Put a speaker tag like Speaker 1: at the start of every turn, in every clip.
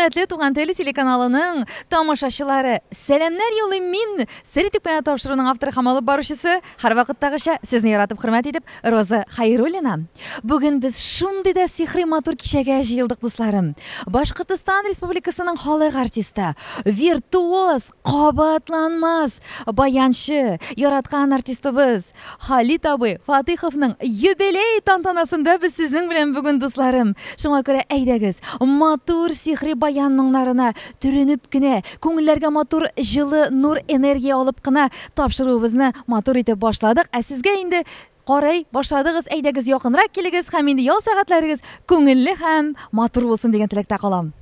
Speaker 1: Hürmetli Tuğan Teli телеканалының тамашашылары, сәлемнәр юллыйм мин. Сәритүк менә тапшыруның авторы һәм алып баручысы, һәр вакыттагыча сезне яратып хөрмәт итеп, Роза Хайруллина. Бүген без шундый да сихри матур кичәгә җыелдык, дусларым. Башкортстан Республикасының халык артисты, виртуоз, кабатланмас, баянчы, яраткан артистыбыз Халит абый Фатиховның юбилей тантанасында без сезнең белән бүген, дусларым. Шуңа күрә әйдәгез, матур сихри баян моңнарына төренеп кенә, күңелләргә матур җылы нур энергия алып кына тапшыруыбызны матур итеп башладык. Ә сезгә инде карай башладыгыз, әйдәгез якынрак килегез һәм инде ял сәгатьләрегез күңелле һәм матур булсын дигән теләктә калам.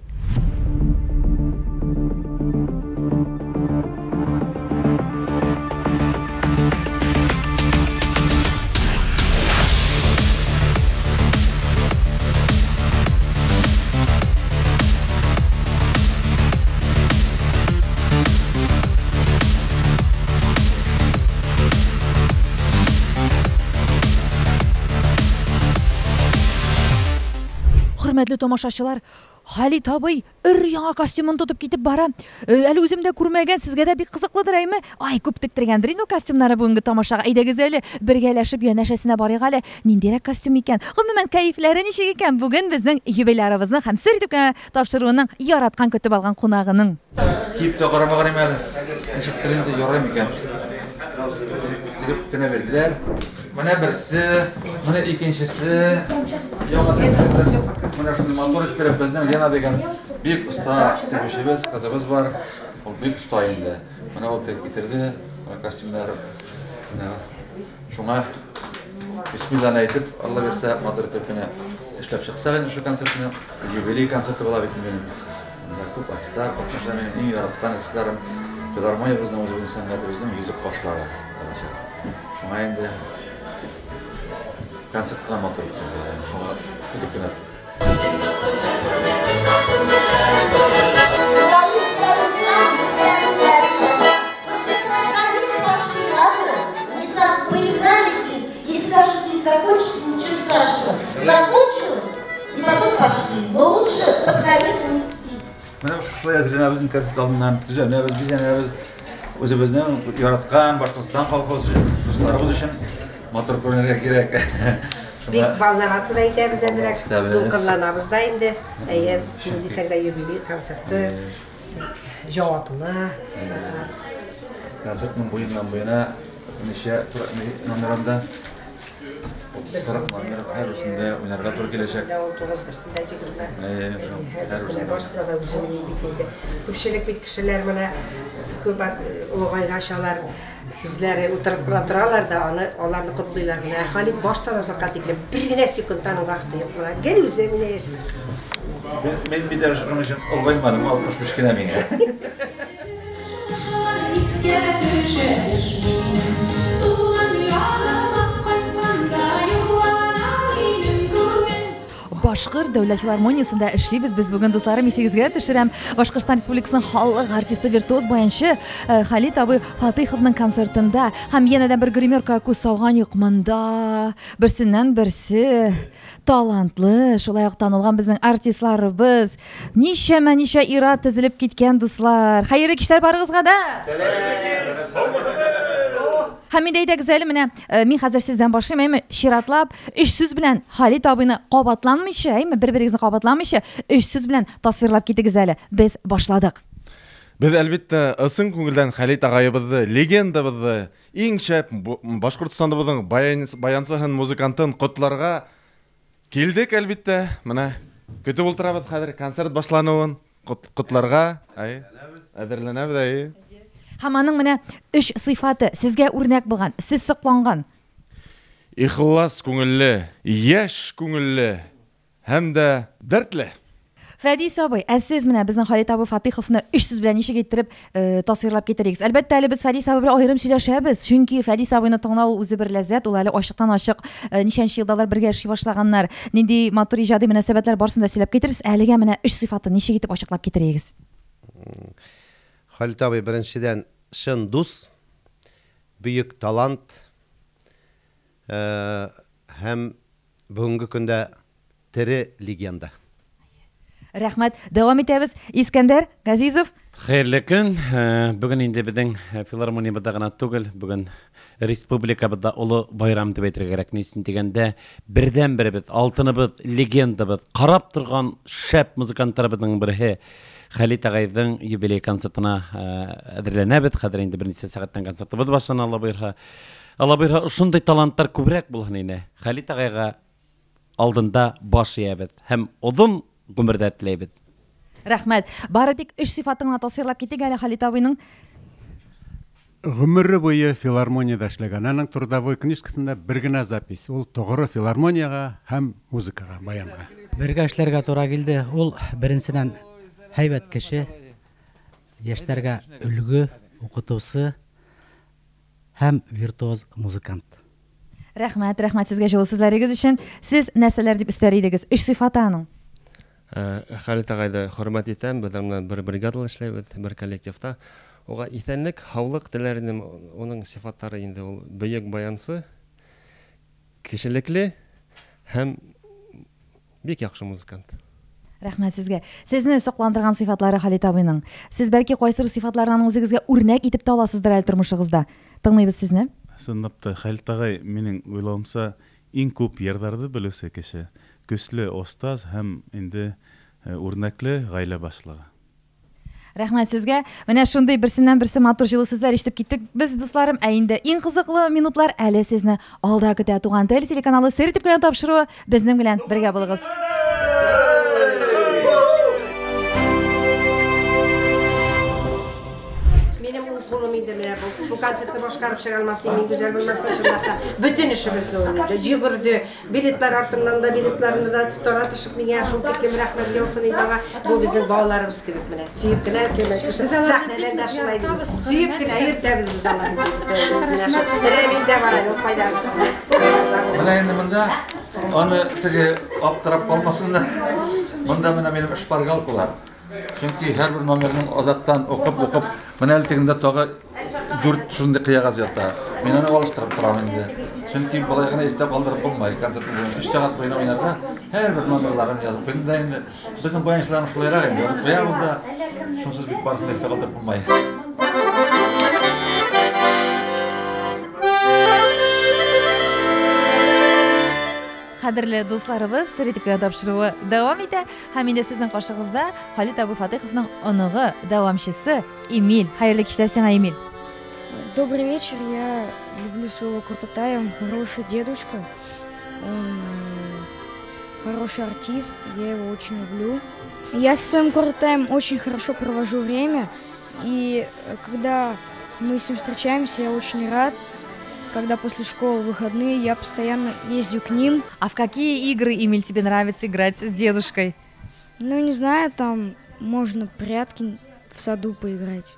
Speaker 1: Хөрмәтле тамашачылар, Халит абый өр-яңа костюмын тотып китеп бара. Әле үзем дә күрмәгән, сезгә дә бик кызыклыдыр әйме? Ай, күп тектергәндер инде костюмнары бүгенге тамашага. Әйдәгез әле бергәләшеп янәшәсенә барыйк әле. Ниндирәк костюм икән? Гомумән кәефләре ничек икән? Бүген безнең юбилярыбызны һәм Сәритүккә тапшыруының яраткан көтеп алган кунагының.
Speaker 2: Киеп тә карамаган әле. Ничектер инде ярым икән. Тигеп кенә бердиләр. Менә берсе, менә икенчесе. Менә шундый матур иттереп безнең Лена дигән бик оста тибешебез, кызыбыз бар. Ул бик оста инде. Менә ул тек китерде костюмнар. Менә шуңа бисмиллаһ әйтеп, Алла берсә матур итеп кенә эшләп чыкса инде шу концертны, юбилей концерты була бит минем. Монда күп артистлар, катнаша минем иң яраткан артистларым, филармониябызның үзебезнең сәнгатебезнең йөзек кашлары булачак. Шуңа инде концертка матур итсен, шуңа күтеп кенә.
Speaker 3: Закончится, ничего страшного. Закончилось, и потом пошли. Но лучше под конец уйти.
Speaker 2: Менә шулай әзерләнәбез концерт алдыннан, төзәнәбез, бизәнәбез. Үзебезнең яраткан Башкортстан колхозы дусларыбыз өчен матур күренергә кирәк.
Speaker 4: Бик балнагасы да итәбез әзрәк, дулкынланабыз да инде. Әйе, дисәң дә юбилей концерты җаваплы.
Speaker 2: Концертның буена ничә номерында 30 номер һәрберсендә уйнарга туры киләчәк.
Speaker 4: 19-берсендә 20. Һәрберсендә башында да үзенең бит инде. Күпчелек бит кешеләр менә күп улыгайгачалар үзләре утырып торалар да аларны котлыйлар гына. Халит баштан азакка тикле бер генә секундтан вакыты юк. Менә гел үзе менә яшәп.
Speaker 2: Мен бит дә шуның өчен олгаймадым, 65 кенә миңа.
Speaker 1: Башкыр дәүләт филармониясында эшлибез без бүген, дусларым, исегезгә төшерәм. Башкортстан Республикасының халык артисты, виртуоз баянчы Халит абый Фатиховның концертында һәм янәдән бер гримерка күз салган юк монда. Берсеннән берсе талантлы, шулай ук танылган безнең артистларыбыз. Ничә ира тезелеп киткән, дуслар. Хәерле кичләр барыгызга да. Һәм инде әйдәгез әле менә мин хәзер сездән башлыйм, әйме, чиратлап, 3 сүз белән Халит абыйны кабатланмыйча, әйме, бер-берегезне кабатламыйча, 3 сүз белән тасвирлап китегез әле. Без башладык.
Speaker 5: Без әлбәттә ысын күңелдән Халит агайыбызны, легендабызны, иң шәп Башкортстандыбызның баянчы һәм музыкантын котларга килдек әлбәттә. Менә көтеп ултырабыз хәзер концерт башлануын котларга. Әзерләнәбез.
Speaker 1: Һәм аның менә 3 сыйфаты сезгә үрнәк булган, сез сокланган.
Speaker 5: Ихлас күңелле, яшь күңелле һәм дә дәртле.
Speaker 1: Фәдис абый, сез менә безнең Халит абый Фатиховны 3 сүз белән ничек иттереп тасвирлап китерегез? Әлбәттә, әле без Фәдис абый белән аерым сөйләшәбез, чөнки Фәдис абыйны тыңлау үзе бер ләззәт, ул әле ачыктан-ачык ничәнче елдалар бергә эшли башлаганнар. Нинди матур иҗади мөнәсәбәтләр барсын да сөйләп китерсез. Әлегә менә 3 сыйфатын ничек итеп ачыклап китерегез?
Speaker 6: Халит абый беренчедән шын дус, büyük талант һәм бүгенге көндә тере легенда.
Speaker 1: Рәхмәт. Дәвам итәбез. Искәндәр Газизов.
Speaker 7: Хәерле көн. Бүген инде безнең филармониябызда гына түгел, бүген республикабызда улы байрам дип әйтергә кирәк. Нисен дигәндә, бердән-беребез, алтыныбыз, легендабыз, карап торган шәп музыкантларыбызның бере Халит агайның юбилей концертына әзерләнәбез. Хәзер инде берничә сәгатьтән концертыбыз башлана, Алла бuyurһа. Алла бuyurһа, шундый талантлар күбрәк булһын инде. Халит агайга алдында баш иябез һәм озын гомердә теләйбез.
Speaker 1: Рәхмәт. Бары тик 3 сыйфатыңа тасвирлап китик әле Халит абыйның.
Speaker 8: Гомере буе филармонияда эшләгән. Аның трудовой книжкасында бер генә запись. Ул тогры филармонияга һәм музыкага, баянга.
Speaker 9: Бергә эшләргә туры килде. Ул беренчедән һәйбәт кеше, яшьләргә үлгү, укытучы һәм виртуоз музыкант.
Speaker 1: Рәхмәт, рәхмәт сезгә җылы сүзләрегез өчен. Сез нәрсәләр дип өстәр идегез? 3 сыйфаты аның.
Speaker 10: Халит агайды хөрмәт итәм. Без белән бер бригадада эшләйбез, бер коллективта. Ога исәнлек, һаулык теләренем, оның сифаттары инде ул бөек баянсы, кешелекле һәм бик яхшы музыкант.
Speaker 1: Рәхмәт сезгә. Сезне сокландырган сыйфатлары Халит абыйның. Сез бәлки кайсыр сыйфатлардан үзегезгә үрнәк итеп тә аласыздыр әле тормышыгызда. Тыңлыйбыз сезне.
Speaker 11: Сынапта Халит агай минең уйлавымса иң күп ярдарды белүсе кеше. Көсле остаз һәм инде үрнәкле гаилә башлыгы.
Speaker 1: Рәхмәт сезгә. Менә шундый берсеннән-берсе матур җылы сүзләр ишетеп киттек без дусларым. Ә инде иң кызыклы минутлар әле сезне алда көтә. Туган тел телеканалы сер итеп кенә тапшыруы безнең белән бергә булыгыз.
Speaker 4: Bu konsertni boshqarib chiqolmaslik men go'zal bo'lmasa shundaqqa butun ishimizni o'ynadi. Yugurdi, biletlar ortidan da biletlarni da to'latishib menga shuncha kim rahmat olsin indaga bu bizning bolalarimiz gibi mana. Suyibgina sahnalarda shunday suyibgina yurtamiz biz Allohning. Ramilda bor edi, qo'ydan.
Speaker 2: Mana endi bunda onu tege aptirab qolmasinlar. Bunda mana benim ishpargal qilar. Chunki har bir nomerning ozaqdan o'qib mana eltigimda to'g'a 4 shunday qiyag'az yotdi. Men uni olishtirib turaman endi. Chunki bolaygina esda qoldirib bo'lmaydi. Konsertni 3 soat bo'yina o'ynadi. Har bir nomerlarini yozib qo'ydim. Endi bizning bo'yinchilarimiz shulayroq endi. Qo'yamizda shunsiz bit barisini esda qoldirib bo'lmaydi.
Speaker 1: Кадерле дусларыбыз, Сәритипкә тапшыруы дәвам итә. Һәм инде сезнең каршыгызда Халит Абу Фатиховның оныгы, дәвамчысы Эмиль. Хәерле кичләр сиңа, Эмиль.
Speaker 12: Добрый вечер. Я люблю своего Куртатая. Он хороший дедушка. Он хороший артист. Я его очень люблю. Я со своим Куртатаем очень хорошо провожу время. И когда мы с ним встречаемся, я очень рад. Когда после школы выходные, я постоянно ездю к ним.
Speaker 1: А в какие игры, Эмиль, тебе нравится играть с дедушкой?
Speaker 12: Ну, не знаю, там можно прятки в саду поиграть.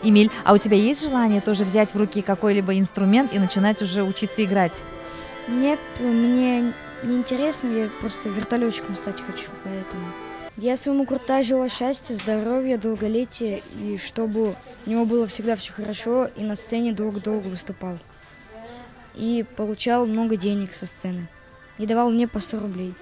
Speaker 1: Эмиль, а у тебя есть желание тоже взять в руки какой-либо инструмент и начинать уже учиться играть?
Speaker 12: Нет, мне не интересно, я просто вертолетчиком стать хочу, поэтому... Я своему Куртаю желаю счастья, здоровья, долголетия, и чтобы у него было всегда все хорошо, и на сцене долго-долго выступал. И получал много денег со сцены. И давал мне по 100 рублей.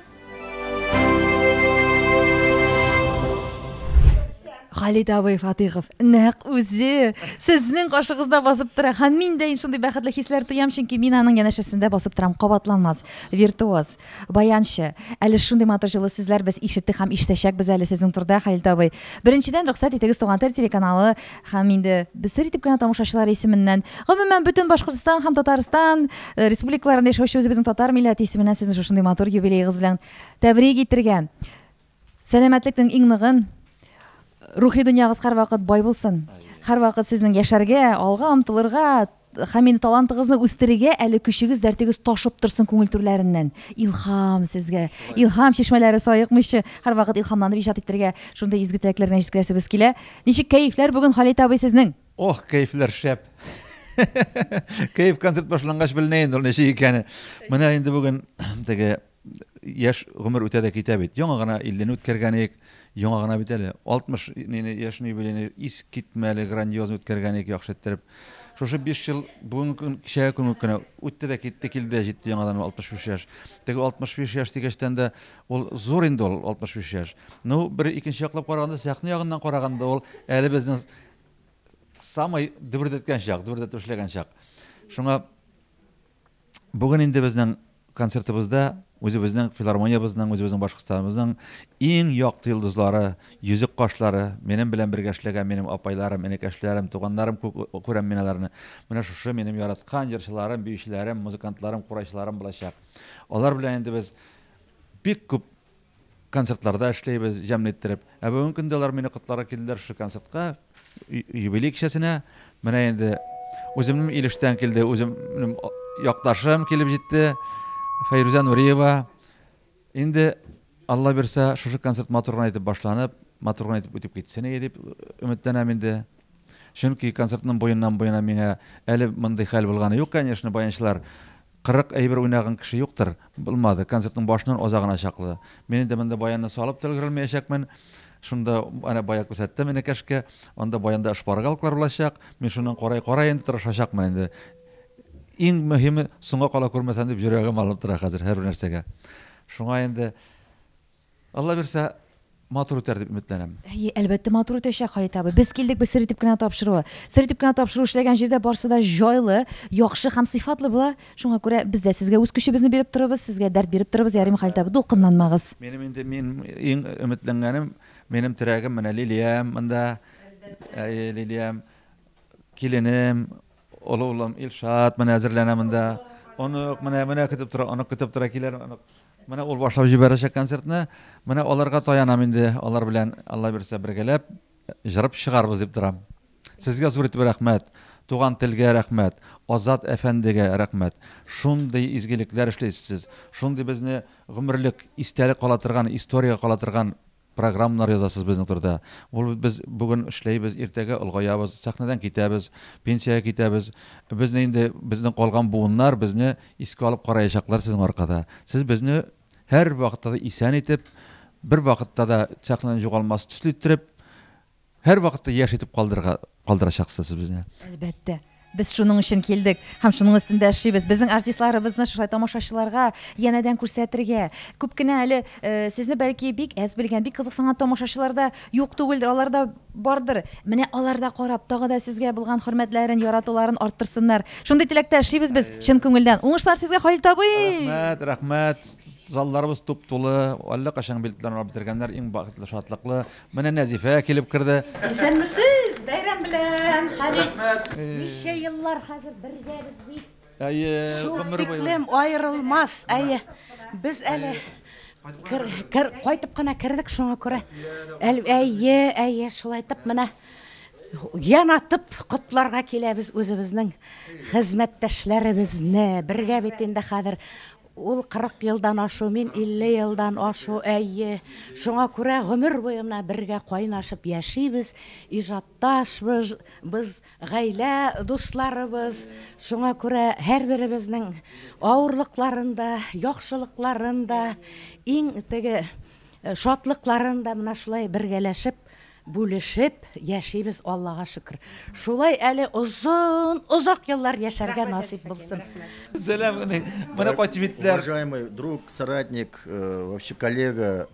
Speaker 1: Халит Абу Фатихов, нәк үзе сезнең каршыгызда басып тора. Һәм мин дә шундый бәхетле хисләр тоям, чөнки мин аның янәшәсендә басып торам, кабатланмас, виртуоз, баянчы. Әле шундый матур җылы сүзләр без ишеттек һәм ишетәчәкбез әле сезнең турда, Халит Абу. Беренчедән рөхсәт итегез Туган тел телеканалы һәм инде без итеп кенә тамашачылар исеменнән, гомумән бөтен Башкортстан һәм Татарстан республикаларында яшәүче үзебезнең татар милләте исеменнән сезне шундый матур юбилейгыз белән тәбрик итәргә. Сәламәтлекнең иң ныгын рухи дөньягыз һәрвакыт бай булсын. Һәрвакыт сезнең яшәргә, алга омтылырга, һәм инде талантыгызны үстерергә әле көчегез, дәртегез ташып торсын күңел түрләреннән. Илһам сезгә, илһам чишмәләре саекмыйчы, һәрвакыт илһамланып иҗат итәргә, шундый изге теләкләргә җиткерәсебез килә. Ничек кәефләр бүген Халит абый сезнең?
Speaker 2: Ох, кәефләр шәп. Кәеф концерт башлангач белнәйен ул ничек икәне. Менә инде бүген теге яшь гомер үтә дә китә бит. Яңа гына 50-не үткәргәнек, яңа гына бит әле 60 яшьне юбилейны ис китмәле, грандиоз үткәргәнек яхшы иттереп. Şoşu 5 yıl bugün kişiye günü ütte de gitti kilde җитте яңадан 65 яш. Теге 65 яш дигәчтән дә ул зур инде ул 65 яш. Ну бер икенче яклап караганда, сәхне ягыннан караганда ул әле безнең самый дөбердәткән чак, дөбердәтеп эшләгән чак. Шуңа бүген инде безнең концертыбызда үзебезнең филармониябызның, үзебезнең Башкортстаныбызның иң якты йолдызлары, йөзек кашлары, минем белән бергә эшләгән минем апайларым, энекәшләрем, туганнарым күрәм мин аларны. Менә шушы минем яраткан җырчыларым, биючеләрем, музыкантларым, курайчыларым булачак. Алар белән инде без бик күп концертларда эшләйбез, җәмлеттереп. Ә бүген көндә алар мине котларга килделәр шу концертка, юбилей кичәсенә. Менә инде үземнең Илештән килде, үземнең якташым килеп җитте. Файруза Нуриева. Инде Алла берсә, шушы концерт матурган итеп башланып, матурган итеп үтеп китсен дип өметләнәм инде. Чөнки концертның буеннан миңа әле мондый хәл булганы юк, конечно, баянчылар 40 әйбер уйнаган кеше юктыр, булмады. Концертның башынан азагына чаклы. Мен инде монда баянны салып төлгерелмәячәкмен. Шунда ана бая күрсәттем менә кәшкә, анда баянда шпаргалклар булачак. Мен шуннан карай инде тырышачакмын инде. Иң мөһиме соңга кала күрмәсәм дип йөрәгем алып тора хәзер һәр нәрсәгә. Шуңа инде Алла берсә матур үтәр дип өметләнәм.
Speaker 1: Әлбәттә матур үтәчәк Халит абый. Без килдек без сер итеп кенә тапшыру. Сер итеп кенә тапшыру эшләгән җирдә барсы да җайлы, яхшы һәм сыйфатлы була. Шуңа күрә без дә сезгә үз көчебезне биреп торабыз, сезгә дәрт биреп торабыз. Ярым Халит абый, дулкынланмагыз.
Speaker 2: Мин иң өметләнгәнем, минем терәгем менә Лилиям, монда Лилиям киленем, улым Илшат менә әзерләнә монда. Аны менә көтеп тора килер. Менә ул башлап җибәрәчәк концертны. Менә аларга таянам инде. Алар белән Алла берсә бергәләп җырып чыгарбыз дип торам. Сезгә зур итеп рәхмәт. Туган телгә рәхмәт. Азат әфәндегә рәхмәт. Шундый изгелекләр эшләйсез. Шундый безне гомерлек истәлек кала торган, история кала торган программалар язасыз безнең турда. Ул без бүген эшләйбез, иртәгә улгаябыз, сәхнәдән китәбез, пенсиягә китәбез. Безне инде безнең калган буыннар безне искә алып караячаклар сезнең аркада. Сез безне һәр вакытта исән итеп, бер вакытта да сәхнәдән югалмас төсле итеп, һәр вакытта яшь итеп калдырачаксыз безне.
Speaker 1: Әлбәттә. Без шуның өчен килдек, һәм шуның өстендә эшлибез. Безнең артистларыбызны шулай тамашачыларга янәдән күрсәтергә. Күп кенә әле сезне бәлки бик әз белгән, бик кызыксанган тамашачыларда юк түгелдер, аларда бардыр. Менә аларда карап, тагы да сезгә булган хөрмәтләрен, яратуларын арттырсыннар. Шундый теләктә эшлибез без чын күңелдән. Уңышлар сезгә Халит абый.
Speaker 2: Рәхмәт. Залларыбыз туп-тулы, әллә кашан билетларны битергәннәр, иң бәхетле, шатлыклы. Менә Нәзифә килеп керде.
Speaker 13: Исәнмесез? Бәйрәм белән, Халит. Ничә еллар хәзер бергәбез бит. Шул тиклем аерылмас. Без әле кайтып кына кердек шуңа күрә. Шулай итеп менә янатып котларга киләбез үзебезнең хезмәттәшләребезне. Бергә бит инде хәзер ул 40 елдан ашу, мин 50 елдан ашу, шуңа күрә гомер буена бергә кайнашып яшибез, иҗатташбыз, без гаилә дусларыбыз. Шуңа күрә һәр беребезнең авырлыкларында, яхшылыкларында, иң теге шатлыкларында менә шулай бергәләшеп, бүлешеп яшибез, Аллага шөкер. Шулай әле озак еллар яшәргә насип булсын.
Speaker 14: Уважаемый друг, соратник, вообще коллега,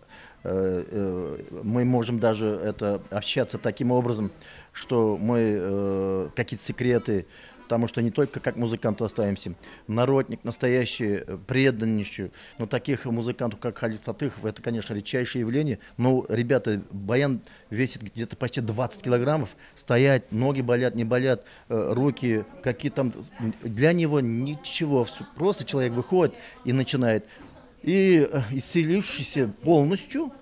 Speaker 14: мы можем даже общаться таким образом, что мы какие-то секреты, потому что не только как музыканты остаемся, народник настоящий, преданнейший, но таких музыкантов, как Халит Фатыхов, это, конечно, редчайшее явление. Но, ребята, баян весит где-то почти 20 килограммов, стоять, ноги болят, не болят, руки, какие там, для него ничего, просто человек выходит и начинает. И исцелившийся полностью,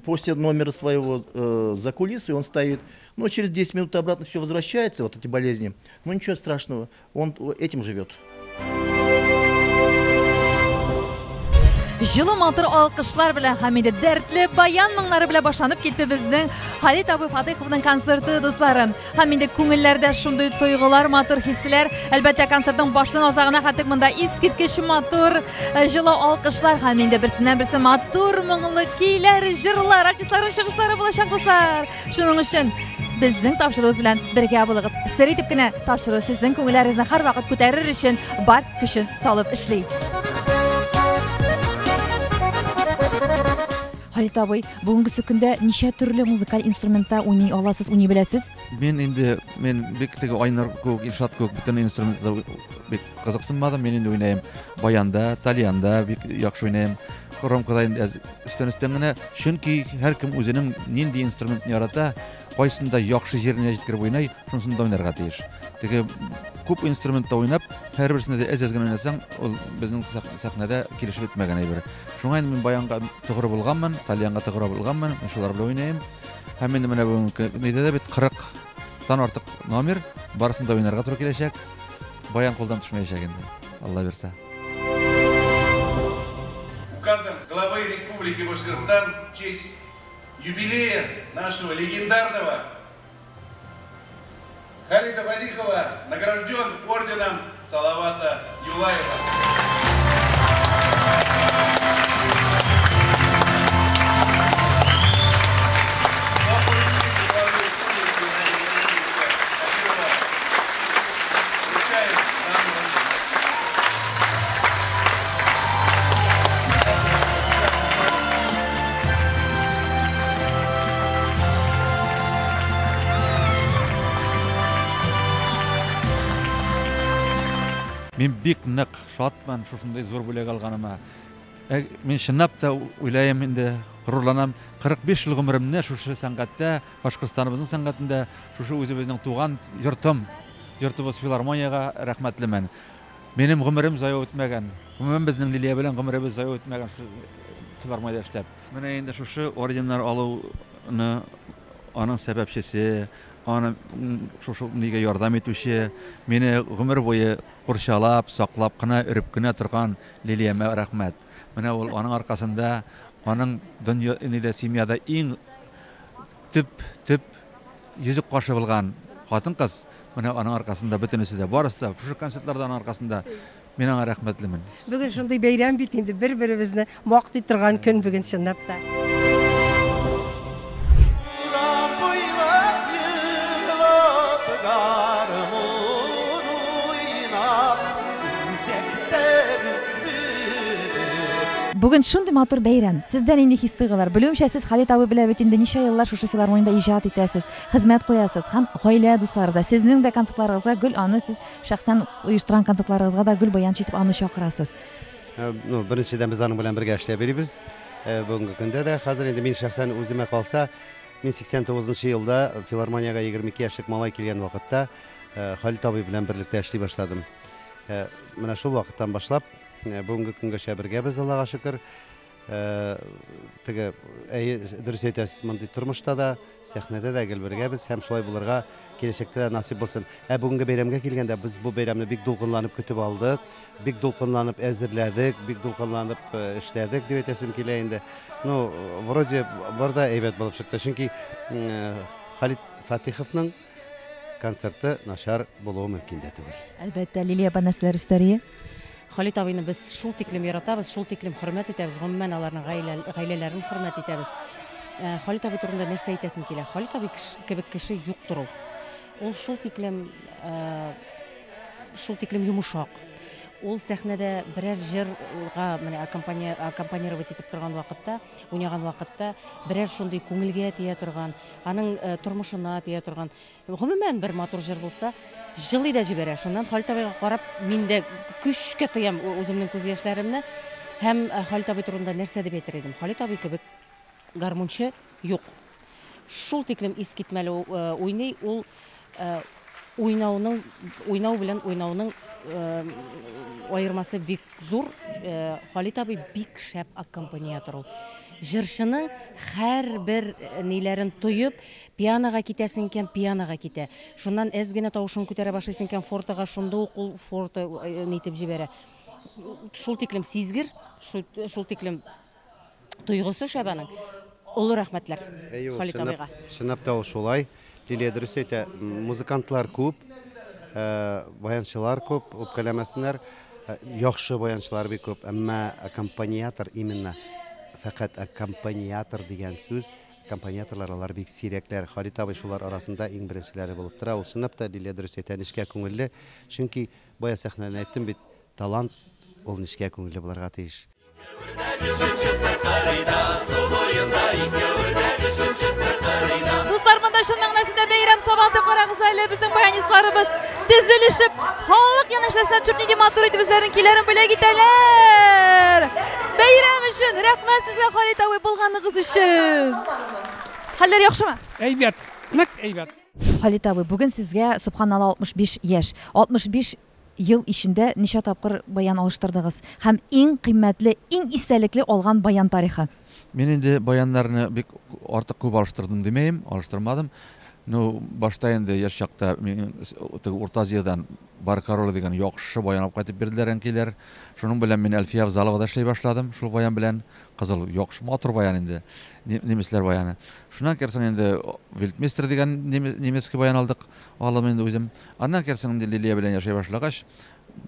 Speaker 14: после номера своего за кулисой, он стоит. Но через 10 минут обратно все возвращается, вот эти болезни. Но ничего страшного, он этим живет.
Speaker 1: Жылы матур алкышлар белән һәм инде дәртле баян моңнары белән башланып китте безнең Халит абый Фатыйховның концерты, дусларым. Һәм инде күңелләрдә шундый тойгылар, матур хисләр. Әлбәттә концертның баштан азагына хәтта монда искиткеч матур жылы алкышлар һәм инде берсеннән-берсе матур моңлы көйләр, җырлар, артистларның чыгышлары булачак, дуслар. Шуның өчен безнең тапшыруыбыз белән бергә булыгыз. Сер итеп кенә тапшыру сезнең күңелләрегезне һәрвакыт күтәрер өчен бар көчен салып эшли. Халит абый, бүгенге көндә ничә төрле музыкаль инструментта уйный аласыз, уйный беләсез?
Speaker 2: Мен бик теге Айнар күк, Илшат күк бүтән инструментта бик кызыксынмадым. Мен инде уйнайм баянда, тальянда бик яхшы уйнайм. Хромкада инде өстән генә, чөнки һәркем үзенең нинди инструментны ярата, кайсында яхшы җиренә җиткереп уйный, шунысында уйнарга тиеш. Теге күп инструментта уйнап, һәрберсендә дә әз-әз генә уйнасаң, ул безнең сәхнәдә килешеп бетмәгән әйбер. Шуңа инде мин баянга тугры булганмын, тальянга тугры булганмын, шулар белән уйнайм. Һәм инде менә бүгенге нидә бит 40-тан артык номер, барысында уйнарга туры киләчәк. Баян кулдан төшмәячәк инде. Алла берсә.
Speaker 15: Указом главы Республики Башкортостан в честь юбилея нашего легендарного Халида Валихова награжден орденом Салавата Юлаева.
Speaker 2: Мен бик нык шатман шушындай зур бүләк алганыма. Мен чынлап та уйлайм инде, горурланам. 45 ел гомеремне шушы сәнгатьтә, Башкортстаныбызның сәнгатендә, шушы үзебезнең туган йортыбыз филармонияга рәхмәтлемен. Минем гомерем зая үтмәгән. Гомумән безнең Лилия белән гомеребез зая үтмәгән филармониядә эшләп. Менә инде шушы орденнар алуны аның сәбәпчесе, аны шушы нигә ярдәм итүче, мине гомер буе курчалап, саклап кына, үреп кенә торган Лилиямә рәхмәт. Менә ул аның аркасында, аның дөнья нидә семьяда иң төп йөзек кашы булган хатын-кыз, менә аның аркасында бөтенесе дә барысы да, шушы концертлардан аркасында мин аңа рәхмәтлемен.
Speaker 4: Бүген шундый бәйрәм бит инде, бер-беребезне мактый торган көн бүген чынлап та.
Speaker 1: Бүген шундый матур бәйрәм. Сездән инде хис тойгылар. Белүемчә, сез Халит абый белән бит инде ничә еллар шушы филармониядә иҗат итәсез, хезмәт куясыз һәм гаилә дуслары да сезнең дә концертларыгызга гөл аны сез шәхсән оештырган концертларыгызга да гөл баянчы итеп аны чакырасыз.
Speaker 6: Беренчедән без аның белән бергә эшләп йөрибез. Бүгенге көндә дә хәзер инде мин шәхсән үземә калса, мин 89 елда филармониягә 22 яшьлек малай килгән вакытта Халит абый белән берлектә эшли башладым. Менә шул вакыттан башлап бүгенге көнгә бергәбез, Аллага шөкер. Теге дөрес әйтәсез, мондый тормышта да, сәхнәдә дә гел бергәбез һәм шулай булырга киләчәктә дә насыйп булсын. Бүгенге бәйрәмгә килгәндә без бу бәйрәмне бик дулкынланып көтеп алдык, бик дулкынланып әзерләдек, бик дулкынланып эшләдек дип әйтәсем килә инде. Вроде барда әйбәт булып чыкты, чөнки Халит Фатиховның концерты начар булуы мөмкин дә түгел.
Speaker 1: Әлбәттә, Лилия Банаслар история.
Speaker 16: Халит абыйны без шул тиклем яратабыз, шул тиклем хөрмәт итәбез, гомумән аларның гаиләләрен хөрмәт итәбез. Халит абый турында нәрсә әйтәсем килә? Халит абый кебек кеше юктыр ул. Ул шул тиклем йомшак. Ул сәхнәдә берәр җырга, менә аккомпанировать итеп торган вакытта, уйнаган вакытта берәр шундый күңелгә тия торган, аның тормышына тия торган, гомумән бер матур җыр булса, җылый да җибәрә. Шуннан Халит абыйга карап, мин дә көчкә тоям үземнең күз яшьләремне һәм Халит абый турында нәрсә дип әйтер идем? Халит абый кебек гармунчы юк. Шул тиклем искитмәле уйный, ул уйнау белән уйнауның айырмасы бик зур. Халит абый бик шәп аккомпаниатор ул. Җырчының һәрбер ниләрен тоеп, пианога китәсен икән, пианога китә. Шуннан әз генә тавышын күтәрә башлыйсың икән, фортага шунда ук ул форты нитеп җибәрә. Шул тиклем сизгер, шул тиклем тойгысы шәбәнең. Олы рәхмәтләр Халит абыйга.
Speaker 6: Чынлап та ул шулай. Лилия дөрес әйтә, музыкантлар күп, баянчылар күп, үпкәләмәсеннәр. Яхшы баянчылар бик күп, әмма аккомпаниатор именно фақат аккомпаниатор дигән сүз композиторлар, алар бик сирәкләр. Халит абый шулар арасында иң беренчеләре булып тора. Ул чынлап та Лилия дөрес әйтә, нечкә күңелле. Чөнки бая сәхнәдә әйттем бит, талант ул нечкә күңелле булырга тиеш.
Speaker 1: Дуслар, монда шул мәгънәсендә бәйрәм сабаты карагыз әле безнең баянистларыбыз тезелешеп, халык янәшәсенә төшеп нинди матур итеп үзләренең көйләрен бүләк итәләр. Бәйрәм өчен рәхмәт сезгә, Халит абый, булганыгыз өчен. Хәлләр яхшымы?
Speaker 8: Әйбәт, нык әйбәт.
Speaker 1: Халит абый, бүген сезгә субханалла 65 яшь. 65 ел ичендә ничә тапкыр баян алыштырдыгыз һәм иң кыйммәтле, иң истәлекле алган баян тарихы?
Speaker 2: Мен инде баяннарны бик артык күп алыштырдым демәйем, алыштырмадым. Ну, башта инде яшь чакта мен Урта Азиядан Баркаролы дигән яхшы баян алып кайтып бирделәр әнкиләр. Шуның белән мен Әлфия Абзаловада эшләй башладым. Шул баян белән кызыл яхшы матур баян инде. Немецләр баяны. Шуннан керсәң инде Вильдмейстер дигән немецкий баян алдык. Алым инде үзем. Аннан керсәң инде Лилия белән яшәй башлагач,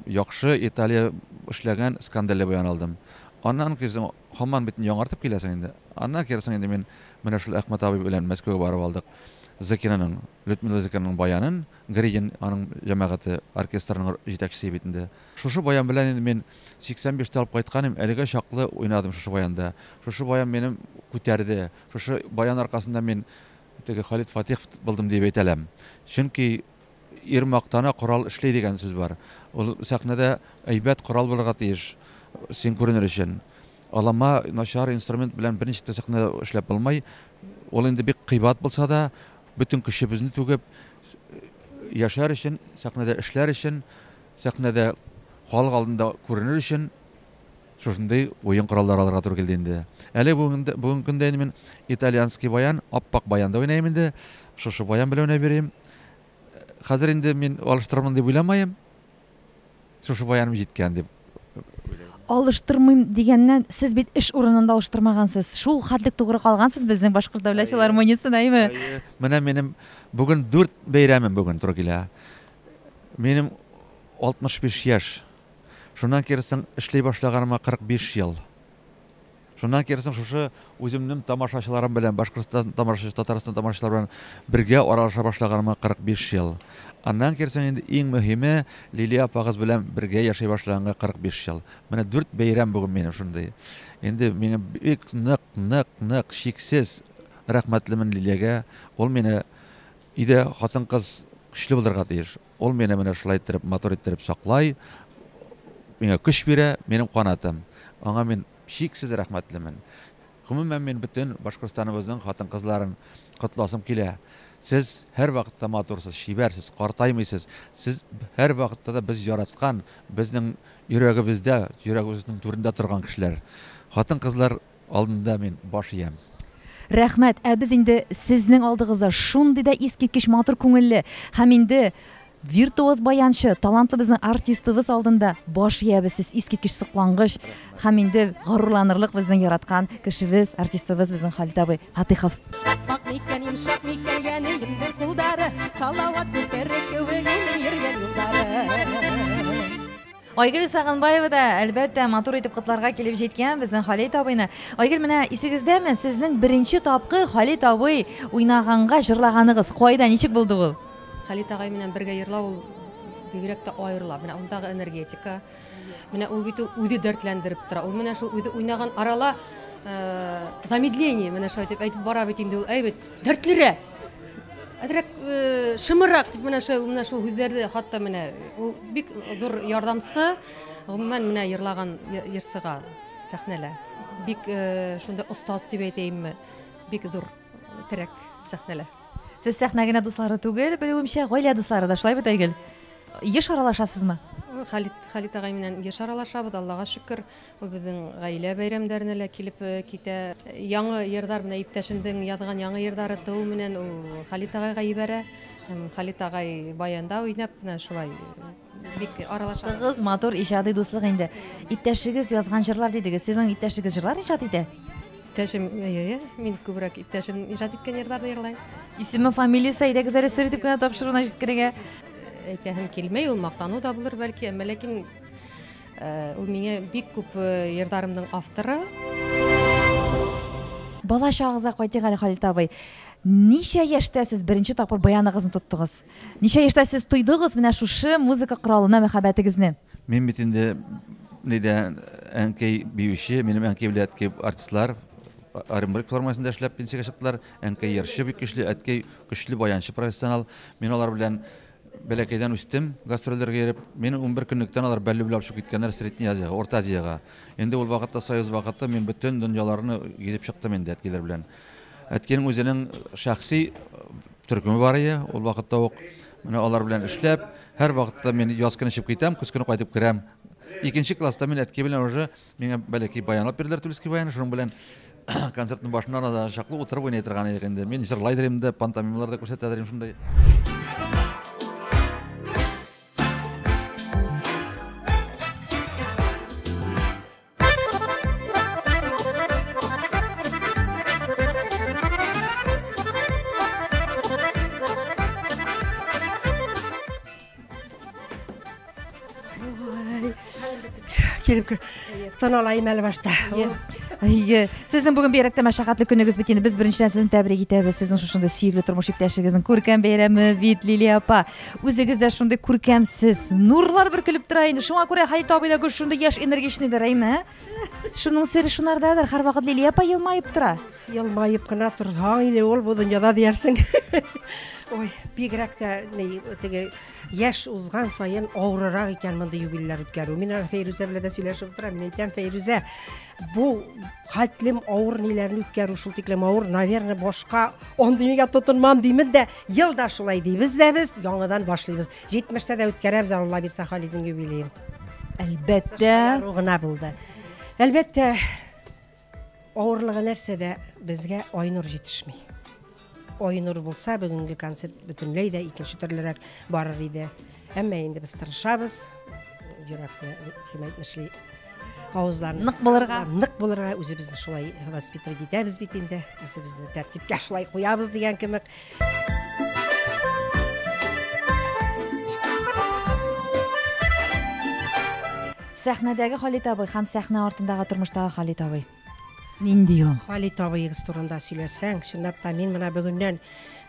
Speaker 2: яхшы Италия эшләгән Скандале баян алдым. Аннан керсәң һаман битен яңартып киләсең инде. Аннан керсәң инде мен менә шул Әхмәт абый белән Мәскәүгә барып алдык. Закинаның, Людмила Закинаның баянын, Григин аның җәмәгате оркестрының җитәкчесе бит инде. Шушы баян белән инде мен 85-тә алып кайтканым, әлегә чаклы уйнадым шушы баянда. Шушы баян минем күтәрде. Шушы баян аркасында мен теге Халит Фатихов булдым дип әйтәләм. Чөнки ир мактана корал эшләй дигән сүз бар. Ул сәхнәдә әйбәт корал булырга тиеш. Син күренер өчен. Алама начар инструмент белән берничә сәхнәдә эшләп булмай. Ул инде бик кыйбат булса да, bütün көчебезне түгеп яшәр өчен, сәхнәдә эшләр өчен, сәхнәдә халык алдында күренер өчен шушындай уен кораллар алырга туры килде инде. Әле бүген көндә мен итальянский баян, аппак баянда уйнайм инде. Шушы баян белән уйнап бирәм. Хәзер инде мин алыштырмын дип уйламаем. Шушы баяным җиткән дип.
Speaker 1: Алыштырмыйм дигәннән, сез бит эш урынында алыштырмагансыз. Шул хәтлек тугры калгансыз безнең Башкорт дәүләт филармониясында, әйме?
Speaker 2: Менә минем бүген 4 бәйрәмем бүген туры килә. Минем 65 яшь. Шуннан керсәң эшләй башлаганыма 45 ел. Шуннан керсәң шушы үземнең тамашачыларым белән, Башкортстан тамашачылары, Татарстан тамашачылары белән бергә аралаша башлаганыма 45 ел. Аннан керсәң инде иң мөһиме Лилия апагыз белән бергә яшәй башлаганга 45 ел. Менә 4 бәйрәм бүген минем шундый. Инде миңа бик нык шиксез рәхмәтлемен Лилиягә. Ул мине иде хатын-кыз көчле булырга тиеш. Ул мине менә шулай итеп, матур итеп саклай. Миңа көч бирә, минем канатым. Аңа мин шиксез рәхмәтлемен. Гомумән мин бөтен Башкортстаныбызның хатын-кызларын котласым килә. Сез һәр вакытта матурсыз, шибәрсез, картаймыйсыз. Сез һәр вакытта да без яраткан, безнең йөрәгебездә, йөрәгебезнең түрендә торган кешеләр. Хатын-кызлар алдында мин баш иям.
Speaker 1: Рәхмәт. Без инде сезнең алдыгызда шундый да искиткеч матур күңелле һәм инде виртуоз баянчы, талантлы безнең артистыбыз алдында баш иябез, сез искиткеч соклангыч һәм инде горурланырлык безнең яраткан кешебез, артистыбыз безнең Халит абый Фатихов. Айгөл Сағынбаева да әлбәттә матур итеп котларга килеп җиткән безнең Халит абыйны. Айгөл, менә исегездәме, сезнең беренче тапкыр Халит абый уйнаганга җырлаганыгыз кайда, ничек булды ул?
Speaker 17: Халит агай менән бергә йырлау ул бигрәк тә аерыла. Менә ундагы энергетика, менә ул бит үзе дәртләндереп тора. Ул менә шул үзе уйнаган арала замедление, менә шулай дип әйтеп бара бит инде ул, әйбәт, дәртлерәк. Әдрәк шымырак дип менә шул хүзләрдә хатта менә ул бик зур ярдәмчы. Гомумән менә йырлаган йырсыга сәхнәлә. Бик шунда остаз дип әйтәйемме? Бик зур терәк сәхнәлә.
Speaker 1: Сез сәхнә генә дуслары түгел, белүемчә, гаилә дуслары да шулай бит, Айгөл. Еш аралашасызмы?
Speaker 17: Халит агай менән еш аралашабыз, Аллага шөкер. Ул безнең гаилә бәйрәмнәренә лә килеп китә. Яңа йырдар менә иптәшемнең язган яңа йырдары туу менән ул Халит агайга ибәрә. Халит агай баянда уйнап, менә шулай бик аралашабыз.
Speaker 1: Матур иҗади дуслык инде. Иптәшегез язган җырлар дидегез. Сезнең иптәшегез җырлар иҗат итә?
Speaker 17: Иптәшем, мин күбрәк иптәшем иҗат иткән йырдарды йырлайм.
Speaker 1: Исеме, фамилиясе, әйдәгез әле сер итеп кенә тапшыруына җиткерергә.
Speaker 17: Әйтәһем килмәй, ул мактану да булыр бәлки, әмма ләкин ул миңа бик күп йырдарымның авторы.
Speaker 1: Бала чагыгызга кайтыйк әле, Халит абый. Ничә яшьтә сез беренче тапкыр баяныгызны тоттыгыз? Ничә яшьтә сез тойдыгыз менә шушы музыка коралына мәхәббәтегезне?
Speaker 2: Мен бит инде нидә әнкәй биюче, минем әнкәй белән әткәй артистлар Оренбург филармониясендә эшләп пенсиягә чыктылар. Әнкәй ярчы бик көчле, әткәй көчле баянчы профессионал. Мин алар белән бәләкәйдән үстем, гастрольләргә йөреп. Мин 11 көнлектән алар бәлле белән чыгып киткәннәр Средняя Азияга, Орта Азияга. Инде ул вакытта Союз вакыты мин бөтен дөньяларны гизеп чыктым инде әткәйләр белән. Әткәйнең үзенең шәхси төркеме бар иде, ул вакытта ук менә алар белән эшләп, һәр вакытта мин яз көне чыгып китәм, көз көне кайтып керәм. Икенче класста мин әткәй белән уже миңа бәләкәй баянлап бирделәр, тульский баяны, шуның белән концертның башында да чаклы утырып уйный торган идек инде. Мин җырлай идем дә, пантомималар да күрсәтә идем шундай.
Speaker 4: Келіп таналайым әлі башта.
Speaker 1: Сезнең бүген бигрәк мәшәкатьле көнегез бит инде. Без беренчедән сезне тәбрик итәбез. Сезнең шушындый сөйгеле тормыш иптәшегезнең күркәм бәйрәме бит, Лилия апа. Үзегез дә шундый күркәмсез, нурлар бөркелеп тора инде. Шуңа күрә Халит абый да шундый яшь энергичныйдыр, әйме? Шуның сире шунардадыр. Һәрвакыт Лилия апа елмаеп тора.
Speaker 4: Елмаеп кына торган инде ул бу дөньяда диярсең. Ой, бигрәк тә теге яшь узган сайын авыррак икән мондай юбилейлар үткәрү. Мин Фәйрүзә белән дә сөйләшеп торам. Мин әйтәм, Фәйрүзә, бу хәтлем авыр ниләрне үткәрү, шул тиклем авыр, наверное, башка андый нигә тотынмам димен дә, елда шулай дибез дә без яңадан башлыйбыз. 70-тә дә үткәрәбез, Алла бирсә Халидның юбилеен.
Speaker 1: Әлбәттә,
Speaker 4: ругына булды. Әлбәттә, авырлыгы нәрсәдә безгә Айнур җитешми. Айнур булса, бүгенге концерт бөтенләй дә икенче төрлерәк барыр иде. Әмма инде без тырышабыз. Йөрәкне симәйтмешли авызларны
Speaker 1: нык
Speaker 4: булырга, үзебезне шулай воспитывать итәбез бит инде. Үзебезне тәртипкә шулай куябыз дигән кебек.
Speaker 1: Сәхнәдәге Халит абый һәм сәхнә артындагы тормыштагы Халит абый. Нинди ул?
Speaker 4: Халит абыегыз турында сөйләсәң, чынлап та мин менә бүгеннән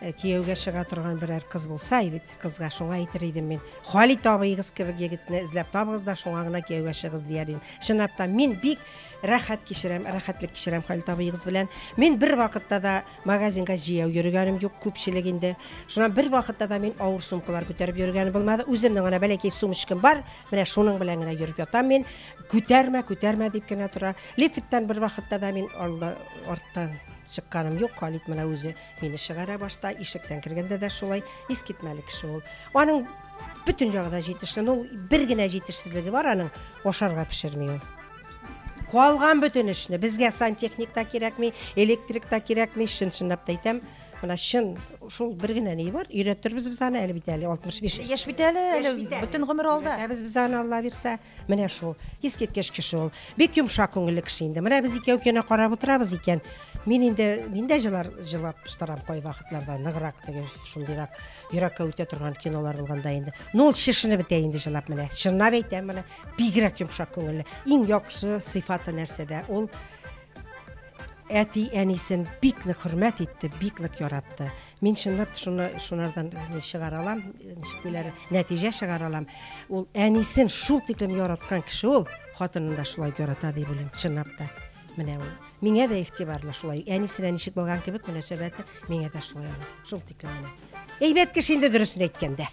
Speaker 4: кияүгә чыга торган берәр кыз булса, бит кызга шуңа әйтер идем мин. Халит абыегыз кебек егетне эзләп табыгыз да шуңа гына кияүгә чыгыз дияр идем. Чынлап та мин бик рәхәтлек кичерәм Халит абыегыз белән. Мин бер вакытта да магазинга җыяу йөргәнем юк күпчелегендә. Шуннан бер вакытта да мин авыр сумкалар күтәреп йөргәнем булмады. Үземнең генә бәләкәй сумочкам бар. Менә шуның белән генә йөреп ятам мин. Күтәрмә дип кенә тора. Лифттан бер вакытта да мин арттан чыкканым юк. Халит менә үзе мине чыгара башта, ишектән кергәндә дә шулай искитмәле кеше ул. Аның бөтен ягында җитешне, бер генә җитешсезлеге бар, аның ашарга пешерми ул. Калган бөтен эшне безгә сантехник та кирәкми, электрик та кирәкми, чынлап та әйтәм. Менә чын шул бер генә ни бар, өйрәттербез без аны әле бит әле 65.
Speaker 1: Яшь бит әле, бөтен гомер алда.
Speaker 4: Без аны Алла бирсә, менә шул искиткеч кеше ул. Бик йомшак күңелле кеше инде. Менә без икәү кенә карап утырабыз икән. Миндә җылап штарам кай вакытларда ныграк теге шундыйрак йөрәккә үтә торган кинолар булганда инде. Ул шишене бетә инде җылап менә. Чынлап әйтәм, менә бигрәк йомшак күңелле. Иң яхшы сыйфаты нәрсәдә ул әти әнисен бик нык хөрмәт итте, бик нык яратты. Мин чынлап шунардан чыгара алам, нәтиҗә чыгара алам. Ул әнисен шул тиклем яраткан кеше ул, хатынын да шулай ярата дип уйлыйм, чынлап та. Менә ул. Миңа да игътибарлы шулай. Әнисенә ничек булган кебек мөнәсәбәте миңа да шулай. Шул тиклем менә. Әйбәт кеше инде дөресен әйткәндә.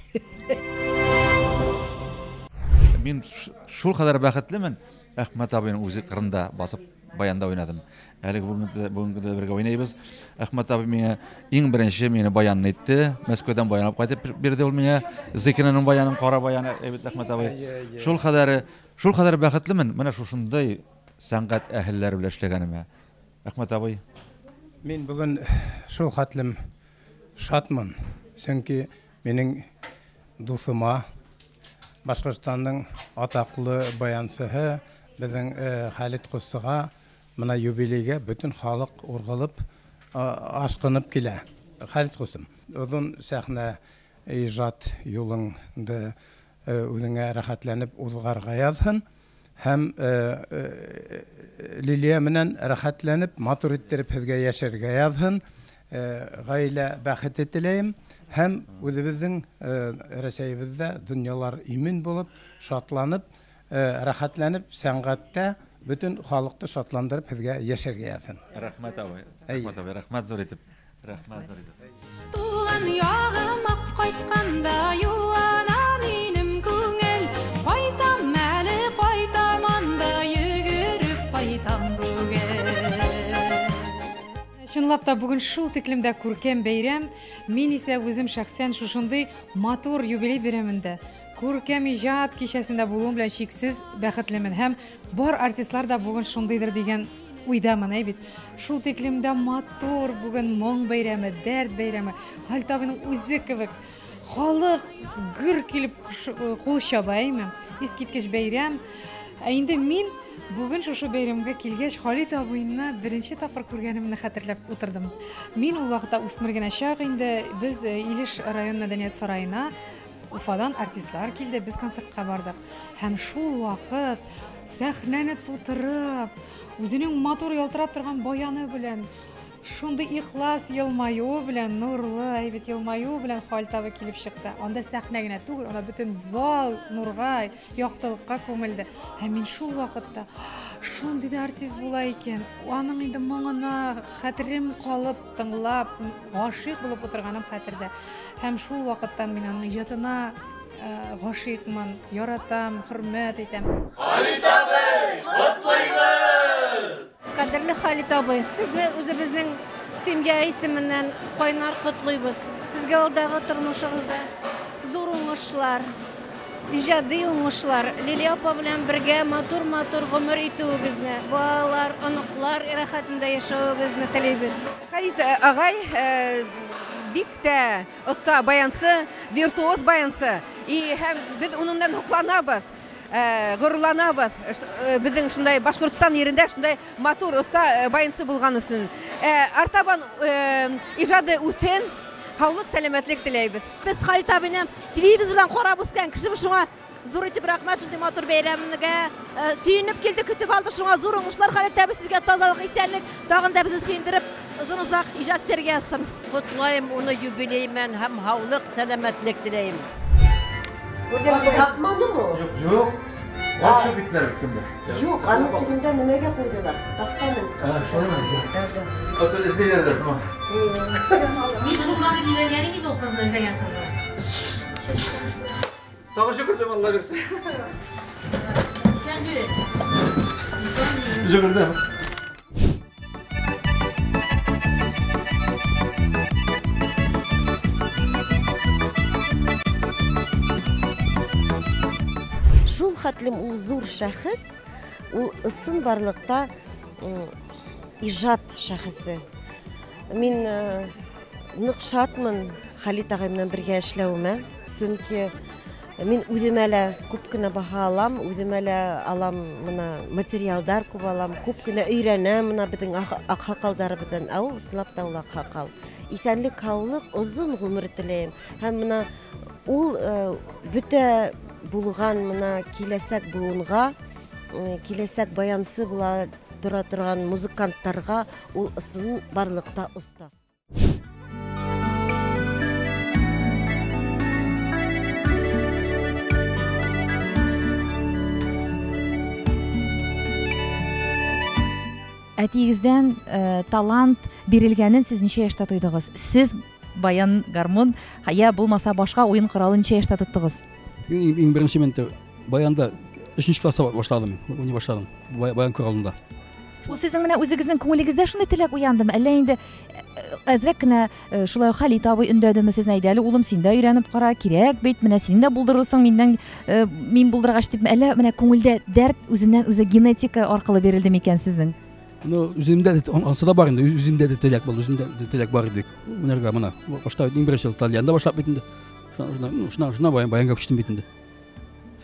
Speaker 2: Мин шул кадәр бәхетлемен. Әхмәт абыйның үзе кырында басып баянда уйнадым. Әлеге бүгенге дә бергә уйнайбыз. Әхмәт абый миңа иң беренче мине баянны әйтте. Мәскәүдән баянлап кайтып бирде ул миңа. Зикинәнең баянын, кара баяны, әйбәт Әхмәт абый. Шул кадәр бәхетлемен. Менә шушындай сәнгать әһелләре белән эшләгәнемә. Әхмәт абый.
Speaker 8: Мин бүген шул хәтлем шатмын. Чөнки минең дусыма Башкортстанның атаклы баянчысы безнең Халит Кустыга менә юбилейгә бөтен халык ургылып, ашкынып килә. Халит Кустым, узын сәхнә иҗат юлыңда үзеңә рәхәтләнеп узгарга язсын
Speaker 18: һәм Лилия менән рәхәтләнеп, матур иттереп һеҙгә яшәргә яҙһын. Ғаилә бәхете теләйем һәм үҙебеҙҙең Рәсәйебеҙҙә донъялар имен булып, шатланып, рәхәтләнеп, сәнғәттә бөтөн халыҡты шатландырып һеҙгә яшәргә яҙһын.
Speaker 2: Рәхмәт абай. Рәхмәт абай. Рәхмәт зур итеп. Рәхмәт зур итеп.
Speaker 19: Туған яғыма ҡайтҡанда юана минем күңел, ҡайтам әле ҡайтам анда йөгөрөп ҡайтам бүген.
Speaker 17: Чынлап та бүген шул тиклемдә күркәм бәйрәм, мин исә үзем шәхсән шушындай матур юбилей бәйрәмендә, күркәм иҗат кичәсендә булуым белән шиксез бәхетлемен һәм бар артистлар да бүген шундыйдыр дигән уйдамын бит. Шул тиклемдә матур бүген моң бәйрәме, дәрт бәйрәме, Хәлит абыйның үзе кебек халык гөр килеп кул чабаймы, искиткеч бәйрәм. Инде мин бүген шушы бәйрәмгә килгәч Хәлит абыйны беренче тапкыр күргәнемне хәтерләп утырдым. Мин ул вакытта үсмер генә чак инде, без Илеш район мәдәният сараена Уфадан артистлар килде, без концертка бардык. Һәм шул вакыт сәхнәне тутырып, үзенең матур ялтырап торган баяны белән, шундый ихлас елмаю белән, нурлы әйбәт елмаю белән Хәлит абый килеп чыкты. Анда сәхнә генә түгел, анда бөтен зал нурга, яктылыкка күмелде. Һәм мин шул вакытта шундый да артист була икән, аның инде моңына хәтерем калып, тыңлап, гашыйк булып утырганым хәтердә. Һәм шул вакыттан мин аның иҗатына гашыйкмын, яратам, хөрмәт итәм.
Speaker 19: Хәлит абый, котлыйбыз!
Speaker 20: Кадерле Хәлит абый, сезне үзебезнең семья исеменнән кайнар котлыйбыз. Сезгә алдагы тормышыгызда зур уңышлар, иҗади уңышлар, Лилия апа белән бергә матур-матур гомер итүегезне, балалар, оныклар рәхәтендә яшәүегезне теләйбез.
Speaker 21: Хәлит агай бик тә оста баянсы, виртуоз баянсы. И һәм без уныңнан хукланабыз, горурланабыз. Безнең шундай Башкортстан ерендә шундай матур оста баянсы булган өчен. Артабан иҗады үсен, һаулык, сәламәтлек теләйбез.
Speaker 22: Без Хәлит абыйны телевизордан карап үскән кеше шуңа зур итеп рәхмәт шундый матур бәйрәмгә сөенеп килде, көтеп алды шуңа зур уңышлар Хәлит абый, сезгә тазалык, исәнлек, тагын да безне сөендереп озын озак иҗат итәргә язсын.
Speaker 23: Котлайым уны юбилеймен һәм һаулык, сәламәтлек теләйем.
Speaker 4: Yakmadın mı?
Speaker 2: Yok. Nasıl bittiler kimde?
Speaker 4: Yok, anlık tübünde nimege koydular. Pastanın kaşığı.
Speaker 2: Otel izleyerler mi?
Speaker 3: Biz bunları güvenleri miydi o kızları da yatırdı?
Speaker 2: Tağı şükür de Allah versin.
Speaker 3: Sen de.
Speaker 2: Şükür de.
Speaker 24: Шул хәтлем ул зур шәхес, ул ысын барлыкта иҗат шәхесе. Мин нык шатмын Хәлит агай менән бергә эшләвемә, чөнки мин үзем әле күп кенә баһа алам, үзем әле алам мына материалдар күп алам, күп кенә өйрәнәм мына безнең аксакалдарыбыздан, ул ислап та ул аксакал. Исәнлек, һаулык, озын гомер теләйем. Һәм мына ул бүтә булган мына киләсәк буынга, киләсәк баянсы була тора торган музыкантларга ул ысын барлыкта остаз.
Speaker 1: Әтигездән талант бирелгәнен сез ничә яшьтә тойдыгыз? Сез баян, гармон, я булмаса башка уен коралын ничә яшьтә тоттыгыз?
Speaker 25: Иң беренче мен баянда 3нче класста башладым, уйный башладым. Баян коралында.
Speaker 1: Ул сезнең менә үзегезнең күңелегездә шундый теләк уяндымы? Әллә инде әзрәк кенә шулай Хәлит абый өндәдеме сезне, әйдәле улым, син дә өйрәнеп кара, кирәк бит, менә син дә булдырырсың миннән, мин булдыргач дип, әллә менә күңелдә дәрт үзеннән үзе генетика аркылы бирелде микән сезнең?
Speaker 25: Ну, үземдә ансы да бар инде, үземдә дә теләк булды, үземдә дә теләк бар иде. Уйнарга мына, башта иң беренче Италиянда башлап бит инде. Шуна баянга күчтем бит инде.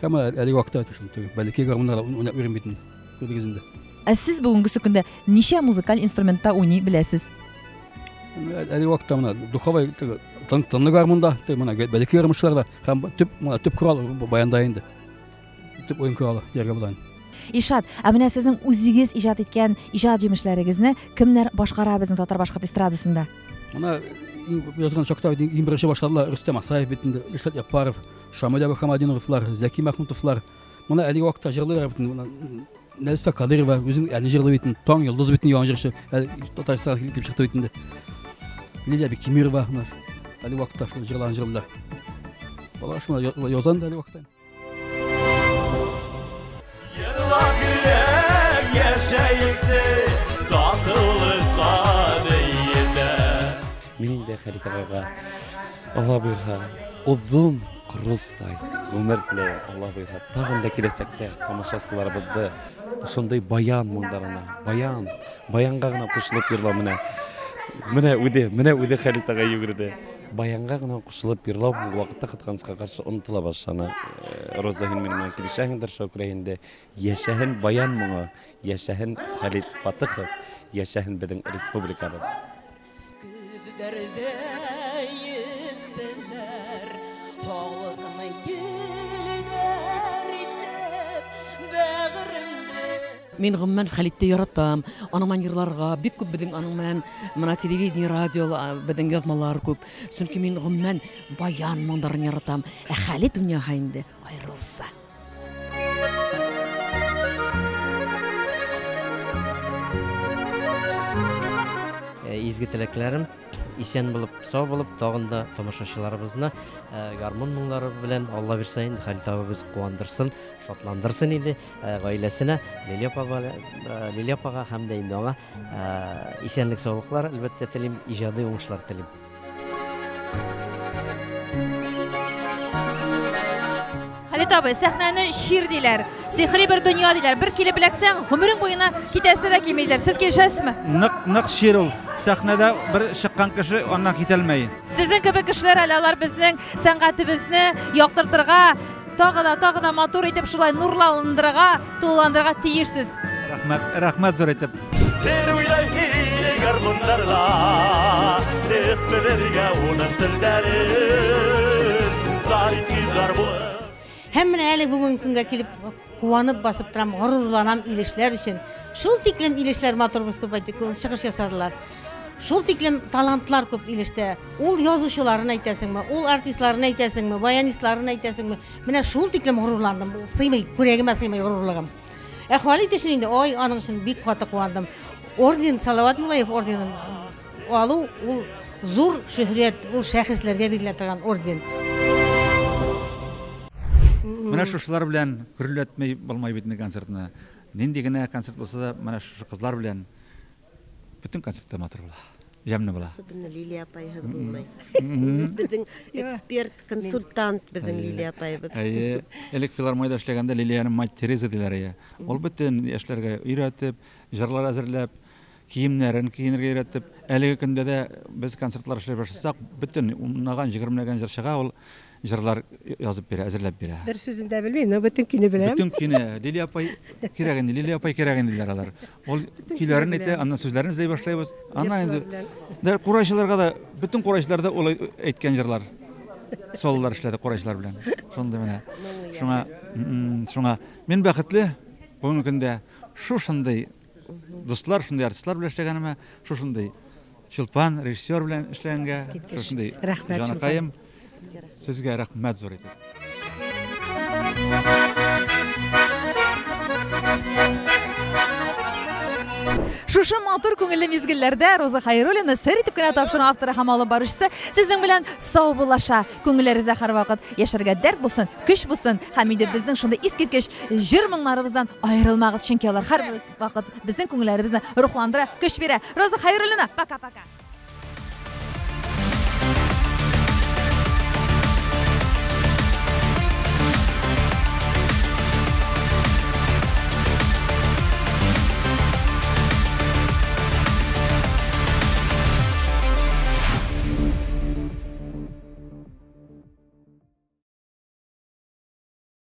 Speaker 25: Һәм әле вакытта шундый, бәлки гармонда уйнап йөрим бит инде. Күрдегезендә.
Speaker 1: Сез бүгенге көндә ничә музыкаль инструментта уйный беләсез?
Speaker 25: Әле вакытта мына духовой тынлы гармонда, мына бәлки гармончыларда һәм төп корал баянда инде. Төп уен коралы дәргә булган.
Speaker 1: Ишат, менә сезнең үзегез иҗат иткән иҗат җимешләрегезне кемнәр башкара безнең Татар башкорт эстрадасында?
Speaker 25: Моны язган чакта иң беренче башладылар Рөстәм Асаев бит инде, Илшат Япаров, Шамил Абухамадиновлар, Зәки Махмутовлар. Моны әлеге вакытта җырлыйлар бит. Нәзифә Кадырова үзен әле җырлый бит, Таң йолдыз бит яңа җырчы, Татарстанга килеп чыкты бит инде. Лилия Бекимирова, әлеге вакытта шул җырларны җырлыйлар. Алар шуны язган әлеге вакытта.
Speaker 5: Минем дә Халит агайга Алла бирһә, узун кырыстай гомер теләйм, Алла бирһә. Тагын да киләсәктә тамашачыларыбызны шундый баян моңнарына, баянга гына кушылып йырлау менә үзе Халит агай йөгерде. Баянга гына кушылып йырлау бу вакытта кытканска каршы онытыла башлана. Роза Хилминнән килешәһендер шөкрәендә яшәһен баян моңы, яшәһен Халит Фатыхов, яшәһен безнең республикабыз.
Speaker 7: Мин гомумән Халитте яратам. Аның манерларга бик күп безнең аның менән менә телевидение, радио, безнең язмалар күп. Чөнки мин гомумән баян моңнарын яратам. Халит дөньяга инде аерылса.
Speaker 9: Изге теләкләрем исән булып, сау булып, тагын да тамашачыларыбызны гармон моңнары белән Алла бирсә инде Халит абыбыз куандырсын, шатландырсын инде гаиләсенә, Лилия апага һәм дә инде аңа исәнлек, саулыклар, әлбәттә телим, иҗади уңышлар телим.
Speaker 1: Халит абый, сәхнәне шир диләр, сихри бер дөнья диләр. Бер килеп беләксәң, гомерең буена китәсе дә килмәйләр. Сез килешәсезме?
Speaker 2: Нык шир ул. Сәхнәдә бер чыккан кеше аннан китәлмәй.
Speaker 1: Сезнең кебек кешеләр алар безнең сәнгатебезне яктыртырга, тагы да матур итеп шулай нурландырырга, тулыландырырга тиешсез.
Speaker 2: Рәхмәт зур итеп.
Speaker 4: Һәм менә әле бүген көнгә килеп куанып басып торам, горурланам илешләр өчен. Шул тиклем илешләр матур выступать чыгыш ясадылар. Шул тиклем талантлар күп илештә. Ул язучыларын әйтәсеңме, ул артистларын әйтәсеңме, баянистларын әйтәсеңме? Менә шул тиклем горурландым. Сыймый, күрәгемә сыймый горурлыгым. Халит өчен инде аның өчен бик каты куандым. Орден, Салават Юлаев орденын алу ул зур шөһрәт, ул шәхесләргә бирелә торган орден.
Speaker 2: Менә шушылар белән күреләтмәй булмай бит концертны. Нинди генә концерт булса да, менә шу кызлар белән bütün konsertler matır buла. Jamны була.
Speaker 24: Особенно Лилия апайга булмай. Безнең эксперт, консультант безнең Лилия апайбыз.
Speaker 2: Элек филармонияда эшләгәндә Лилияның мать Тереза диләр. Ул bütün яшьләргә өйрәтеп, җырлар әзерләп, киемнәрен киенергә өйрәтеп, әлеге көндә дә без концертлар эшләп башласак, bütün уннаган 20 җырчыга ул җырлар язып бирә, әзерләп бирә.
Speaker 4: Бер сүзен дә белмим, но bütün көне беләм.
Speaker 2: Bütün көне Лилия апай кирәгән диләр алар. Ул көйләрен әйтә, аннан сүзләрен эзләй башлайбыз. Аннан инде курайчыларга да, bütün курайчылар да ул әйткән җырлар. Соллар эшләде курайчылар белән. Шундый менә. Шуңа мин бәхетле бүген көндә шушындый дуслар, шундый артистлар белән эшләгәнемә, шушындый Чулпан режиссер белән эшләгәнгә, шушындый Җанакаем. Сезгә рәхмәт зур итеп.
Speaker 1: Шушы матур күңелле мизгелләрдә Роза Хәйруллина сер итеп кенә тапшырган авторы һәм алып баручысы сезнең белән сау булаша. Күңелләрегезгә һәрвакыт яшәргә дәрт булсын, көч булсын һәм инде безнең шундый искиткеч җыр моңнарыбыздан аерылмагыз, чөнки алар һәр вакыт безнең күңелләребезне рухландыра, көч бирә. Роза Хәйруллина, пока-пока.